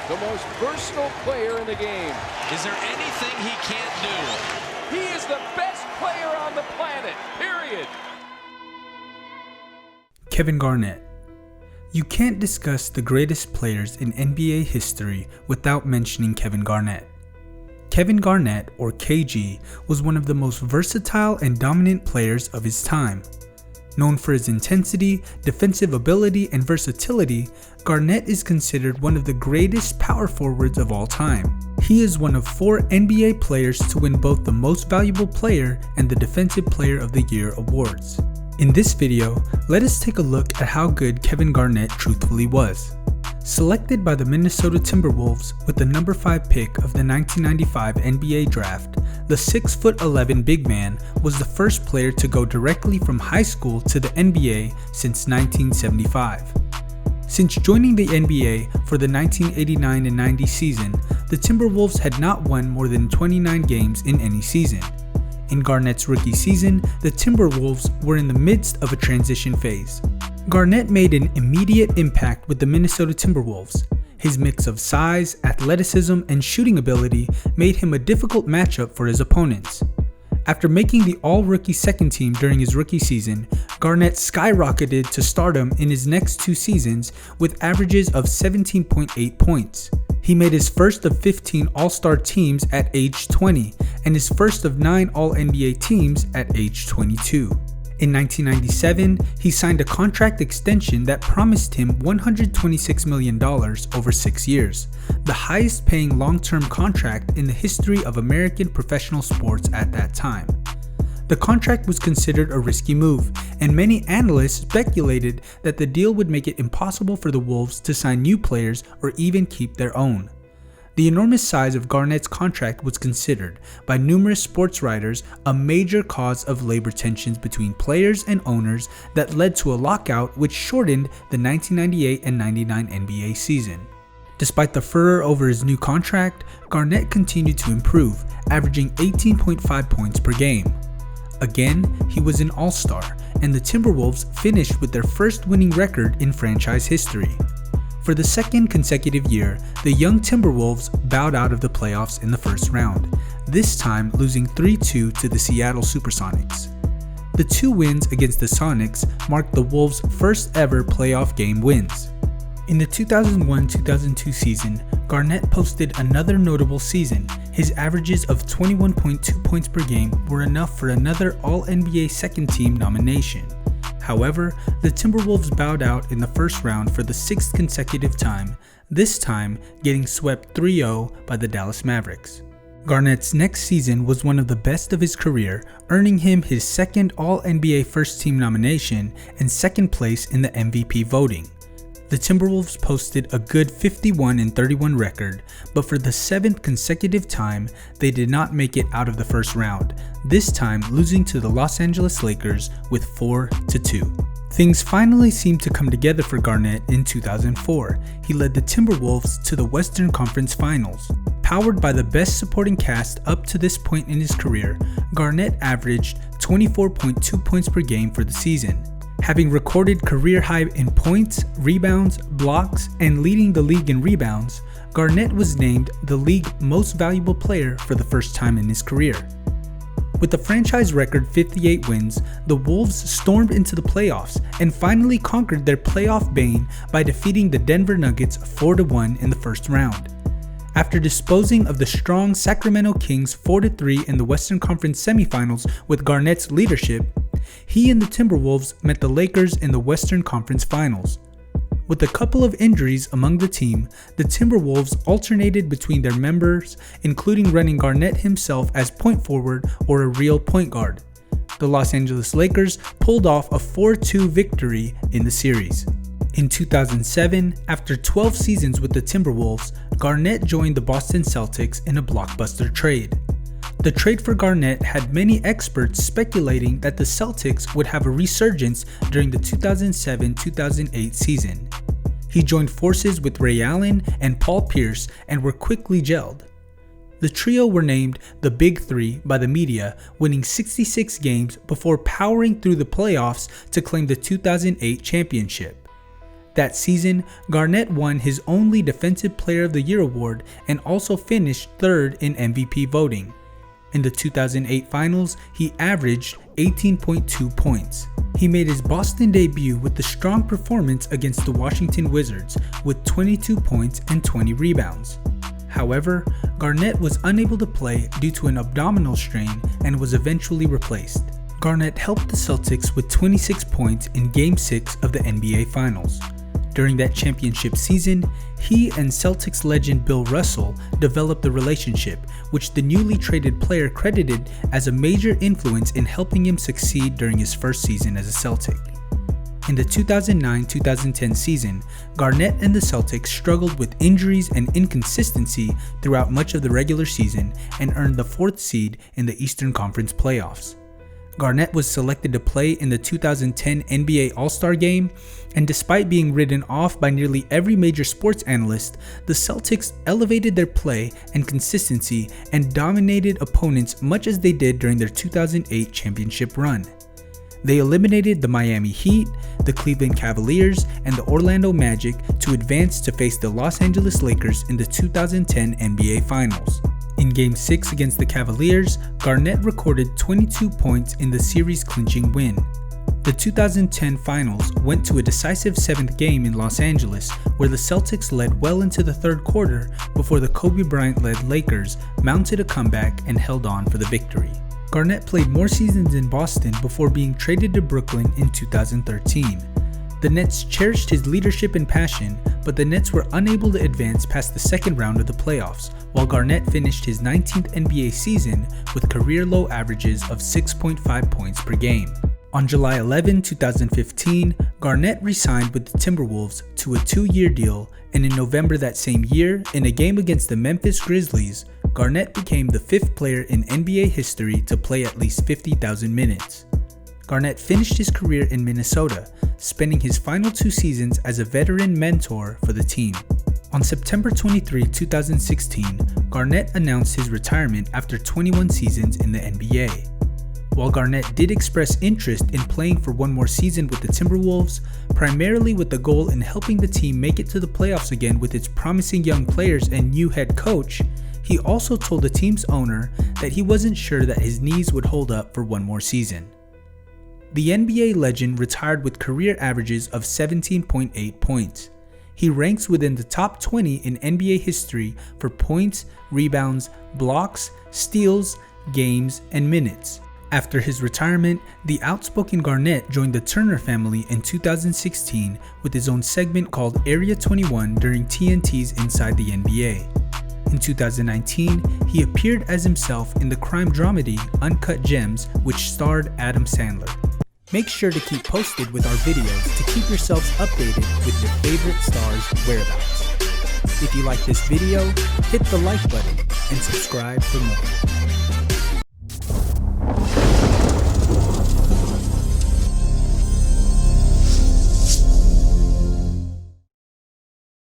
the most versatile player in the game. Is there anything he can't do? He is the best player on the planet, period. Kevin Garnett. You can't discuss the greatest players in NBA history without mentioning Kevin Garnett. Kevin Garnett, or KG, was one of the most versatile and dominant players of his time. Known for his intensity, defensive ability, and versatility, Garnett is considered one of the greatest power forwards of all time. He is one of 4 NBA players to win both the Most Valuable Player and the Defensive Player of the Year awards. In this video, let us take a look at how good Kevin Garnett truthfully was. Selected by the Minnesota Timberwolves with the number 5 pick of the 1995 NBA draft, the 6'11" big man was the first player to go directly from high school to the NBA since 1975. Since joining the NBA for the 1989 and 90 season, the Timberwolves had not won more than 29 games in any season. In Garnett's rookie season, the Timberwolves were in the midst of a transition phase. Garnett made an immediate impact with the Minnesota Timberwolves. His mix of size, athleticism, and shooting ability made him a difficult matchup for his opponents. After making the all-rookie second team during his rookie season, Garnett skyrocketed to stardom in his next 2 seasons with averages of 17.8 points. He made his first of 15 All-Star teams at age 20 and his first of 9 All-NBA teams at age 22. In 1997, he signed a contract extension that promised him $126 million over 6 years, the highest paying long-term contract in the history of American professional sports at that time. The contract was considered a risky move, and many analysts speculated that the deal would make it impossible for the Wolves to sign new players or even keep their own. The enormous size of Garnett's contract was considered by numerous sports writers a major cause of labor tensions between players and owners that led to a lockout which shortened the 1998 and 99 NBA season. Despite the furor over his new contract, Garnett continued to improve, averaging 18.5 points per game. Again, he was an all-star, and the Timberwolves finished with their first winning record in franchise history. For the second consecutive year, the young Timberwolves bowed out of the playoffs in the first round, this time losing 3-2 to the Seattle Supersonics. The 2 wins against the Sonics marked the Wolves' first ever playoff game wins. In the 2001-2002 season, Garnett posted another notable season. His averages of 21.2 points per game were enough for another All-NBA second team nomination. However, the Timberwolves bowed out in the first round for the 6th consecutive time, this time getting swept 3-0 by the Dallas Mavericks. Garnett's next season was one of the best of his career, earning him his 2nd All-NBA first team nomination and 2nd place in the MVP voting. The Timberwolves posted a good 51-31 record, but for the 7th consecutive time, they did not make it out of the first round, this time losing to the Los Angeles Lakers with 4-2. Things finally seemed to come together for Garnett in 2004. He led the Timberwolves to the Western Conference Finals. Powered by the best supporting cast up to this point in his career, Garnett averaged 24.2 points per game for the season. Having recorded career high in points, rebounds, blocks, and leading the league in rebounds, Garnett was named the league most valuable player for the first time in his career. With the franchise record 58 wins, the Wolves stormed into the playoffs and finally conquered their playoff bane by defeating the Denver Nuggets 4-1 in the first round. After disposing of the strong Sacramento Kings 4-3 in the Western Conference semifinals with Garnett's leadership, he and the Timberwolves met the Lakers in the Western Conference Finals. With a couple of injuries among the team, the Timberwolves alternated between their members, including running Garnett himself as point forward or a real point guard. The Los Angeles Lakers pulled off a 4-2 victory in the series. In 2007, after 12 seasons with the Timberwolves, Garnett joined the Boston Celtics in a blockbuster trade. The trade for Garnett had many experts speculating that the Celtics would have a resurgence during the 2007-2008 season. He joined forces with Ray Allen and Paul Pierce and were quickly gelled. The trio were named the Big Three by the media, winning 66 games before powering through the playoffs to claim the 2008 championship. That season, Garnett won his only Defensive Player of the Year award and also finished third in MVP voting. In the 2008 finals, he averaged 18.2 points. He made his Boston debut with the strong performance against the Washington Wizards with 22 points and 20 rebounds. However, Garnett was unable to play due to an abdominal strain and was eventually replaced. Garnett helped the Celtics with 26 points in Game 6 of the NBA Finals. During that championship season, he and Celtics legend Bill Russell developed a relationship, which the newly traded player credited as a major influence in helping him succeed during his first season as a Celtic. In the 2009-2010 season, Garnett and the Celtics struggled with injuries and inconsistency throughout much of the regular season and earned the 4th seed in the Eastern Conference playoffs. Garnett was selected to play in the 2010 NBA All-Star Game, and despite being written off by nearly every major sports analyst, the Celtics elevated their play and consistency and dominated opponents much as they did during their 2008 championship run. They eliminated the Miami Heat, the Cleveland Cavaliers, and the Orlando Magic to advance to face the Los Angeles Lakers in the 2010 NBA Finals. In Game 6 against the Cavaliers, Garnett recorded 22 points in the series-clinching win. The 2010 Finals went to a decisive 7th game in Los Angeles, where the Celtics led well into the 3rd quarter before the Kobe Bryant-led Lakers mounted a comeback and held on for the victory. Garnett played more seasons in Boston before being traded to Brooklyn in 2013. The Nets cherished his leadership and passion, but the Nets were unable to advance past the 2nd round of the playoffs, while Garnett finished his 19th NBA season with career-low averages of 6.5 points per game. On July 11, 2015, Garnett re-signed with the Timberwolves to a 2-year deal, and in November that same year, in a game against the Memphis Grizzlies, Garnett became the 5th player in NBA history to play at least 50,000 minutes. Garnett finished his career in Minnesota, spending his final 2 seasons as a veteran mentor for the team. On September 23, 2016, Garnett announced his retirement after 21 seasons in the NBA. While Garnett did express interest in playing for one more season with the Timberwolves, primarily with the goal in helping the team make it to the playoffs again with its promising young players and new head coach, he also told the team's owner that he wasn't sure that his knees would hold up for one more season. The NBA legend retired with career averages of 17.8 points. He ranks within the top 20 in NBA history for points, rebounds, blocks, steals, games, and minutes. After his retirement, the outspoken Garnett joined the Turner family in 2016 with his own segment called Area 21 during TNT's Inside the NBA. In 2019, he appeared as himself in the crime dramedy Uncut Gems, which starred Adam Sandler. Make sure to keep posted with our videos to keep yourselves updated with your favorite stars' whereabouts. If you like this video, hit the like button and subscribe for more.